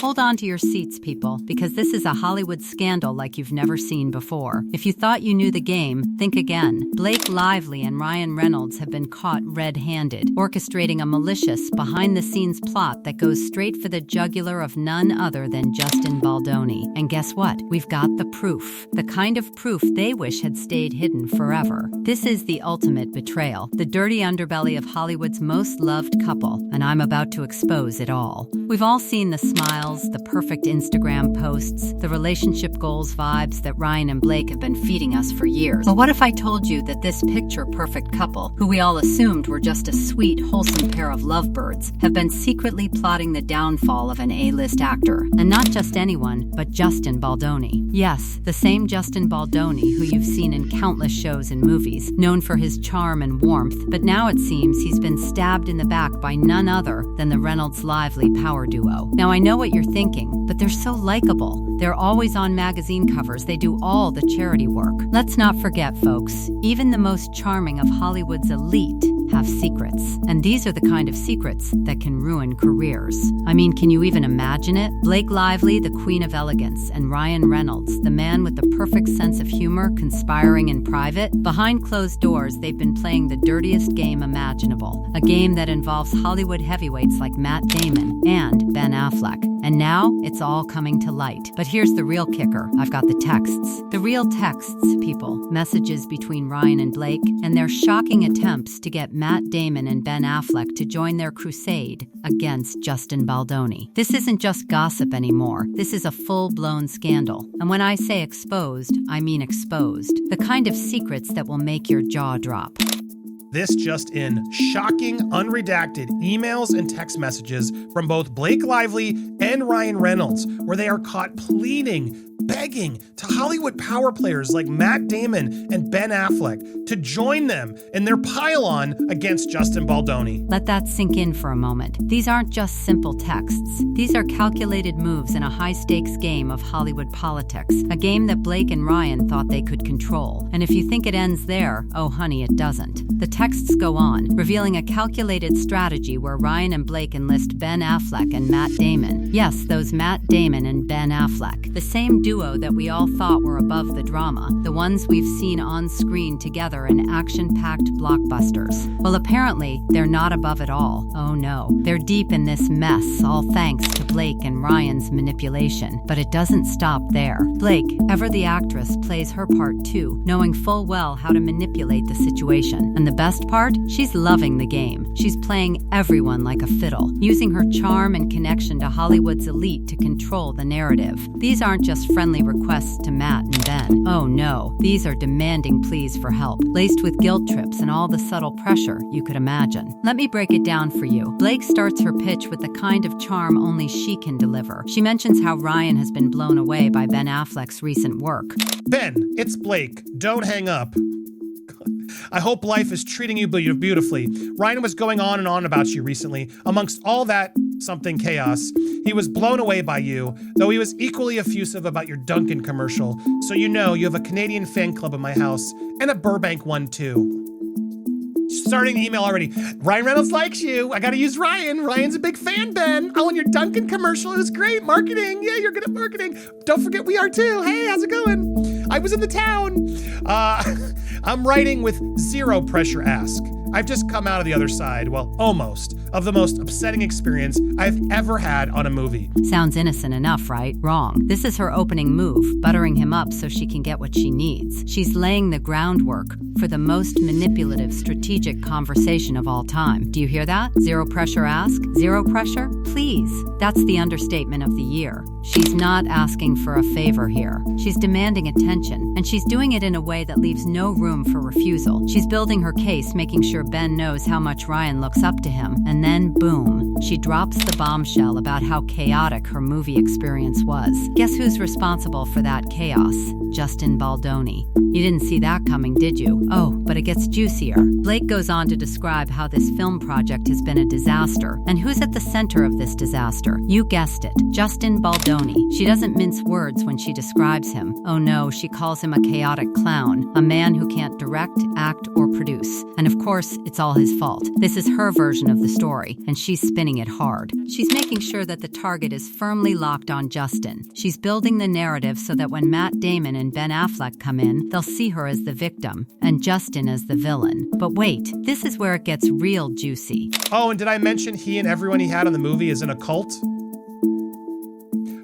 Hold on to your seats, people, because this is a Hollywood scandal like you've never seen before. If you thought you knew the game, think again. Blake Lively and Ryan Reynolds have been caught red-handed, orchestrating a malicious, behind-the-scenes plot that goes straight for the jugular of none other than Justin Baldoni. And guess what? We've got the proof. The kind of proof they wish had stayed hidden forever. This is the ultimate betrayal, the dirty underbelly of Hollywood's most loved couple, and I'm about to expose it all. We've all seen the smiles, the perfect Instagram posts, the relationship goals vibes that Ryan and Blake have been feeding us for years. But what if I told you that this picture-perfect couple, who we all assumed were just a sweet, wholesome pair of lovebirds, have been secretly plotting the downfall of an A-list actor? And not just anyone, but Justin Baldoni. Yes, the same Justin Baldoni who you've seen in countless shows and movies, known for his charm and warmth, but now it seems he's been stabbed in the back by none other than the Reynolds-Lively power duo. Now, I know what you're thinking, but they're so likable. They're always on magazine covers. They do all the charity work. Let's not forget, folks, even the most charming of Hollywood's elite have secrets. And these are the kind of secrets that can ruin careers. I mean, can you even imagine it? Blake Lively, the queen of elegance, and Ryan Reynolds, the man with the perfect sense of humor, conspiring in private. Behind closed doors, they've been playing the dirtiest game imaginable. A game that involves Hollywood heavyweights like Matt Damon and Ben Affleck. And now, it's all coming to light. But here's the real kicker. I've got the texts. The real texts, people. Messages between Ryan and Blake, and their shocking attempts to get Matt Damon and Ben Affleck to join their crusade against Justin Baldoni. This isn't just gossip anymore. This is a full-blown scandal. And when I say exposed, I mean exposed. The kind of secrets that will make your jaw drop. This just in, shocking, unredacted emails and text messages from both Blake Lively and Ryan Reynolds, where they are caught pleading, begging to Hollywood power players like Matt Damon and Ben Affleck to join them in their pile-on against Justin Baldoni. Let that sink in for a moment. These aren't just simple texts. These are calculated moves in a high-stakes game of Hollywood politics, a game that Blake and Ryan thought they could control. And if you think it ends there, oh honey, it doesn't. The texts go on, revealing a calculated strategy where Ryan and Blake enlist Ben Affleck and Matt Damon. Yes, those Matt Damon and Ben Affleck. The same duo that we all thought were above the drama, the ones we've seen on screen together in action-packed blockbusters. Well, apparently, they're not above it all. Oh no, they're deep in this mess, all thanks to Blake and Ryan's manipulation. But it doesn't stop there. Blake, ever the actress, plays her part too, knowing full well how to manipulate the situation. And the best part? She's loving the game. She's playing everyone like a fiddle, using her charm and connection to Hollywood's elite to control the narrative. These aren't just friendly requests to Matt and Ben. Oh no, these are demanding pleas for help, laced with guilt trips and all the subtle pressure you could imagine. Let me break it down for you. Blake starts her pitch with the kind of charm only she can deliver. She mentions how Ryan has been blown away by Ben Affleck's recent work. Ben, it's Blake. Don't hang up. I hope life is treating you beautifully. Ryan was going on and on about you recently. Amongst all that something chaos, he was blown away by you, though he was equally effusive about your Dunkin' commercial. So you know you have a Canadian fan club in my house, and a Burbank one too. Starting the email already. Ryan Reynolds likes you. I gotta use Ryan. Ryan's a big fan, Ben. Oh, and your Dunkin' commercial, it was great. Marketing. Yeah, you're good at marketing. Don't forget we are too. Hey, how's it going? I was in the town. I'm writing with zero pressure ask. I've just come out of the other side, well, almost, of the most upsetting experience I've ever had on a movie. Sounds innocent enough, right? Wrong. This is her opening move, buttering him up so she can get what she needs. She's laying the groundwork for the most manipulative, strategic conversation of all time. Do you hear that? Zero pressure ask? Zero pressure? Please. That's the understatement of the year. She's not asking for a favor here. She's demanding attention, and she's doing it in a way that leaves no room for refusal. She's building her case, making sure Ben knows how much Ryan looks up to him, and then boom, she drops the bombshell about how chaotic her movie experience was. Guess who's responsible for that chaos? Justin Baldoni. You didn't see that coming, did you? Oh, but it gets juicier. Blake goes on to describe how this film project has been a disaster. And who's at the center of this disaster? You guessed it, Justin Baldoni. She doesn't mince words when she describes him. Oh no, she calls him a chaotic clown, a man who can't direct, act, or produce. And of course, it's all his fault. This is her version of the story, and she's spinning it hard. She's making sure that the target is firmly locked on Justin. She's building the narrative so that when Matt Damon and Ben Affleck come in, they'll see her as the victim and Justin as the villain. But wait, this is where it gets real juicy. Oh, and did I mention he and everyone he had in the movie is in a cult?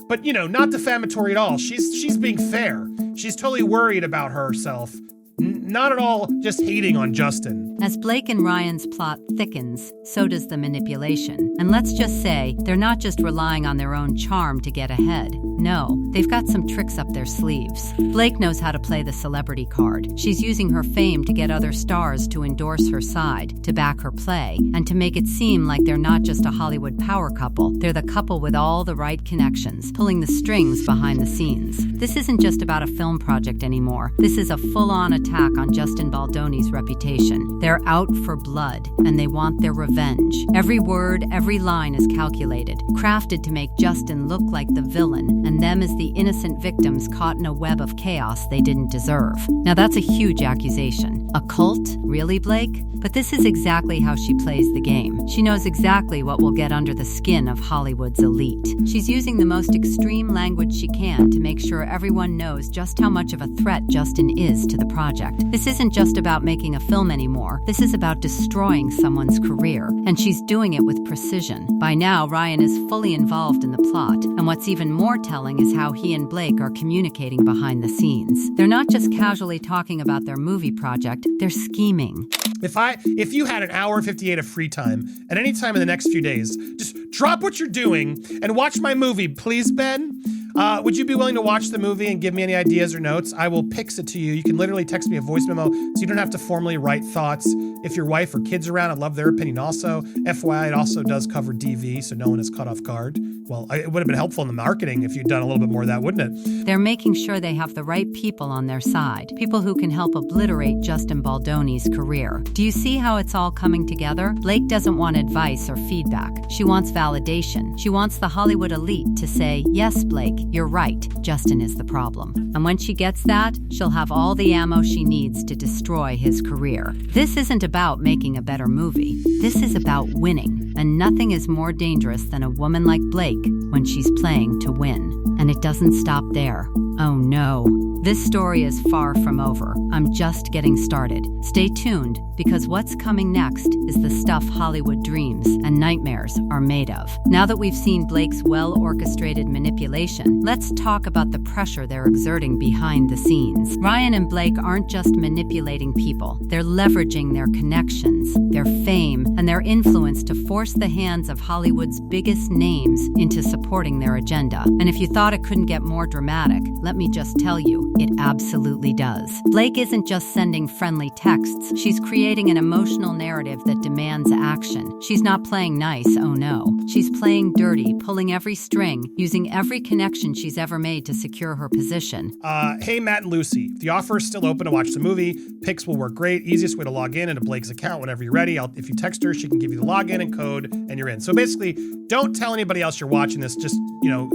But, not defamatory at all. She's being fair. She's totally worried about herself. Not at all just hating on Justin. As Blake and Ryan's plot thickens, so does the manipulation. And let's just say, they're not just relying on their own charm to get ahead. No, they've got some tricks up their sleeves. Blake knows how to play the celebrity card. She's using her fame to get other stars to endorse her side, to back her play, and to make it seem like they're not just a Hollywood power couple. They're the couple with all the right connections, pulling the strings behind the scenes. This isn't just about a film project anymore. This is a full-on attack on Justin Baldoni's reputation. They're out for blood, and they want their revenge. Every word, every line is calculated, crafted to make Justin look like the villain, and them as the innocent victims caught in a web of chaos they didn't deserve. Now that's a huge accusation. A cult? Really, Blake? But this is exactly how she plays the game. She knows exactly what will get under the skin of Hollywood's elite. She's using the most extreme language she can to make sure everyone knows just how much of a threat Justin is to the project. This isn't just about making a film anymore. This is about destroying someone's career. And she's doing it with precision. By now, Ryan is fully involved in the plot. And what's even more telling is how he and Blake are communicating behind the scenes. They're not just casually talking about their movie project, they're scheming. If you had an hour and 58 of free time at any time in the next few days, just drop what you're doing and watch my movie, please, Ben. Would you be willing to watch the movie and give me any ideas or notes? I will pix it to you. You can literally text me a voice memo so you don't have to formally write thoughts. If your wife or kids are around, I'd love their opinion also. FYI, it also does cover DV, so no one is caught off guard. Well, it would have been helpful in the marketing if you'd done a little bit more of that, wouldn't it? They're making sure they have the right people on their side. People who can help obliterate Justin Baldoni's career. Do you see how it's all coming together? Blake doesn't want advice or feedback. She wants validation. She wants the Hollywood elite to say, yes, Blake, you're right. Justin is the problem. And when she gets that, she'll have all the ammo she needs to destroy his career. This isn't about making a better movie. This is about winning. And nothing is more dangerous than a woman like Blake when she's playing to win. And it doesn't stop there. Oh no. This story is far from over. I'm just getting started. Stay tuned, because what's coming next is the stuff Hollywood dreams and nightmares are made of. Now that we've seen Blake's well-orchestrated manipulation, let's talk about the pressure they're exerting behind the scenes. Ryan and Blake aren't just manipulating people. They're leveraging their connections, their fame, and their influence to force the hands of Hollywood's biggest names into supporting their agenda. And if you thought it couldn't get more dramatic, let me just tell you, it absolutely does. Blake isn't just sending friendly texts. She's creating an emotional narrative that demands action. She's not playing nice, oh no. She's playing dirty, pulling every string, using every connection she's ever made to secure her position. Hey, Matt and Lucy. The offer is still open to watch the movie. Pics will work great. Easiest way to log in into Blake's account whenever you're ready. If you text her, she can give you the login and code, and you're in. So basically, don't tell anybody else you're watching this. Just,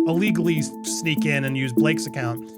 illegally sneak in and use Blake's account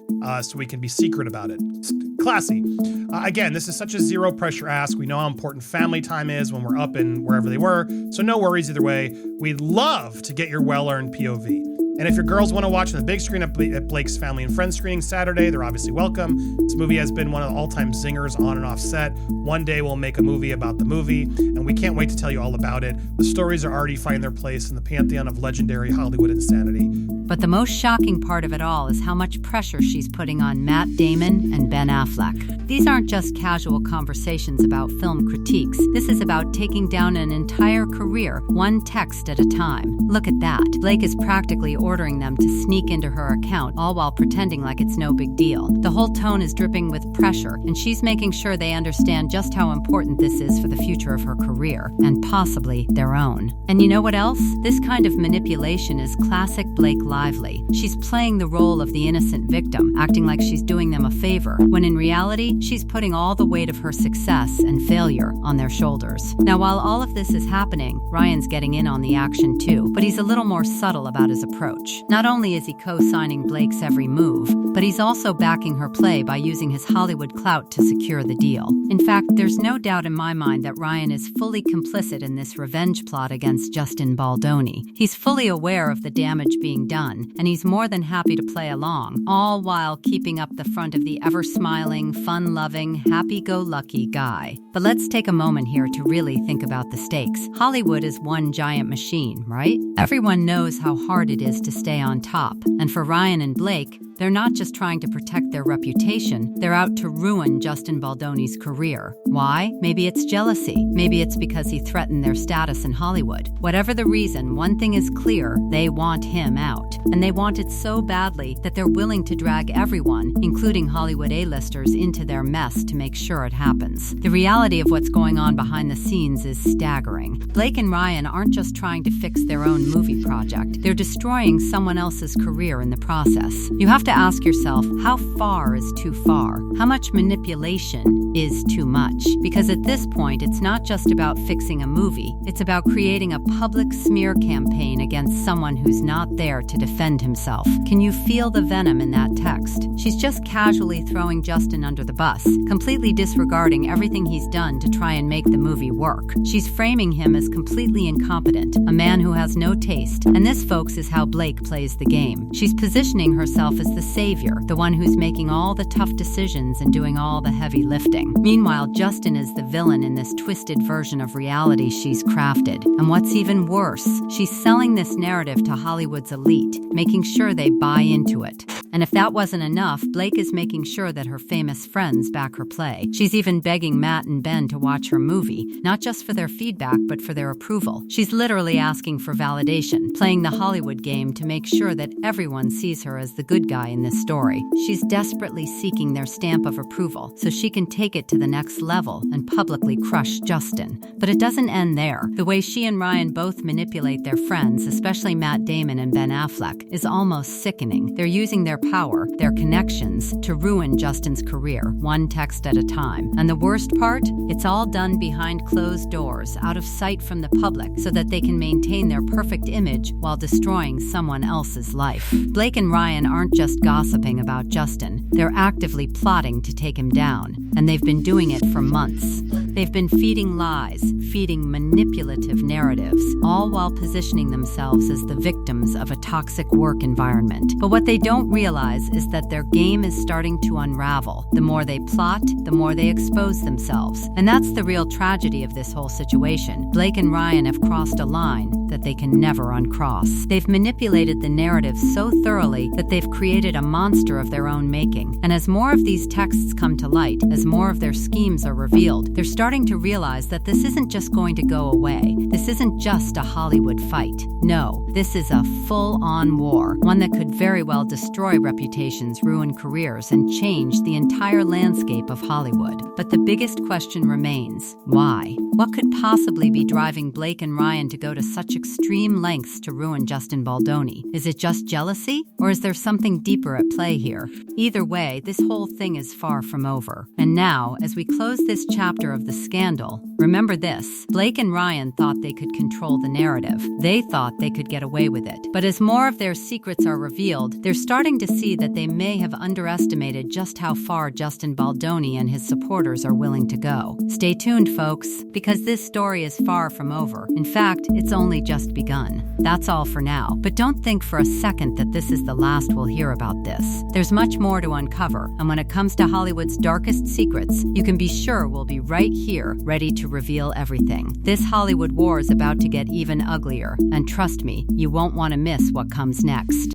so we can be secret about it. It's classy. Again, this is such a zero pressure ask. We know how important family time is when we're up in wherever they were. So no worries either way. We'd love to get your well-earned POV. And if your girls want to watch on the big screen at Blake's Family and Friends screening Saturday, they're obviously welcome. This movie has been one of the all-time zingers on and off set. One day we'll make a movie about the movie, and we can't wait to tell you all about it. The stories are already finding their place in the pantheon of legendary Hollywood insanity. But the most shocking part of it all is how much pressure she's putting on Matt Damon and Ben Affleck. These aren't just casual conversations about film critiques. This is about taking down an entire career, one text at a time. Look at that. Blake is practically ordering them to sneak into her account, all while pretending like it's no big deal. The whole tone is dripping with pressure, and she's making sure they understand just how important this is for the future of her career, and possibly their own. And you know what else? This kind of manipulation is classic Blake Lively. She's playing the role of the innocent victim, acting like she's doing them a favor, when in reality, she's putting all the weight of her success and failure on their shoulders. Now, while all of this is happening, Ryan's getting in on the action too, but he's a little more subtle about his approach. Not only is he co-signing Blake's every move, but he's also backing her play by using his Hollywood clout to secure the deal. In fact, there's no doubt in my mind that Ryan is fully complicit in this revenge plot against Justin Baldoni. He's fully aware of the damage being done, and he's more than happy to play along, all while keeping up the front of the ever-smiling, fun-loving, happy-go-lucky guy. But let's take a moment here to really think about the stakes. Hollywood is one giant machine, right? Everyone knows how hard it is to stay on top. And for Ryan and Blake, they're not just trying to protect their reputation, they're out to ruin Justin Baldoni's career. Why? Maybe it's jealousy. Maybe it's because he threatened their status in Hollywood. Whatever the reason, one thing is clear, they want him out. And they want it so badly that they're willing to drag everyone, including Hollywood A-listers, into their mess to make sure it happens. The reality of what's going on behind the scenes is staggering. Blake and Ryan aren't just trying to fix their own movie project, they're destroying someone else's career in the process. You have to ask yourself, how far is too far? How much manipulation is too much? Because at this point, it's not just about fixing a movie, it's about creating a public smear campaign against someone who's not there to defend himself. Can you feel the venom in that text? She's just casually throwing Justin under the bus, completely disregarding everything he's done to try and make the movie work. She's framing him as completely incompetent, a man who has no taste, and this, folks, is how Blake plays the game. She's positioning herself as the savior, the one who's making all the tough decisions and doing all the heavy lifting. Meanwhile, Justin is the villain in this twisted version of reality she's crafted. And what's even worse, she's selling this narrative to Hollywood's elite, making sure they buy into it. And if that wasn't enough, Blake is making sure that her famous friends back her play. She's even begging Matt and Ben to watch her movie, not just for their feedback, but for their approval. She's literally asking for validation, playing the Hollywood game to make sure that everyone sees her as the good guy in this story. She's desperately seeking their stamp of approval so she can take it to the next level and publicly crush Justin. But it doesn't end there. The way she and Ryan both manipulate their friends, especially Matt Damon and Ben Affleck, is almost sickening. They're using their power, their connections, to ruin Justin's career, one text at a time. And the worst part? It's all done behind closed doors, out of sight from the public, so that they can maintain their perfect image while destroying someone else's life. Blake and Ryan aren't just gossiping about Justin, they're actively plotting to take him down, and they've been doing it for months. They've been feeding lies, feeding manipulative narratives, all while positioning themselves as the victims of a toxic work environment. But what they don't realize is that their game is starting to unravel. The more they plot, the more they expose themselves. And that's the real tragedy of this whole situation. Blake and Ryan have crossed a line that they can never uncross. They've manipulated the narrative so thoroughly that they've created a monster of their own making. And as more of these texts come to light, as more of their schemes are revealed, they're starting to realize that this isn't just going to go away. This isn't just a Hollywood fight. No, this is a full-on war, one that could very well destroy reputations, ruin careers, and change the entire landscape of Hollywood. But the biggest question remains, why? What could possibly be driving Blake and Ryan to go to such extreme lengths to ruin Justin Baldoni? Is it just jealousy? Or is there something deeper at play here? Either way, this whole thing is far from over. And now, as we close this chapter of the scandal, remember this: Blake and Ryan thought they could control the narrative. They thought they could get away with it. But as more of their secrets are revealed, they're starting to see that they may have underestimated just how far Justin Baldoni and his supporters are willing to go. Stay tuned, folks, because this story is far from over. In fact, it's only just begun. That's all for now. But don't think for a second that this is the last we'll hear about this. There's much more to uncover, and when it comes to Hollywood's darkest secrets, you can be sure we'll be right here, ready to reveal everything. This Hollywood war is about to get even uglier, and trust me, you won't want to miss what comes next.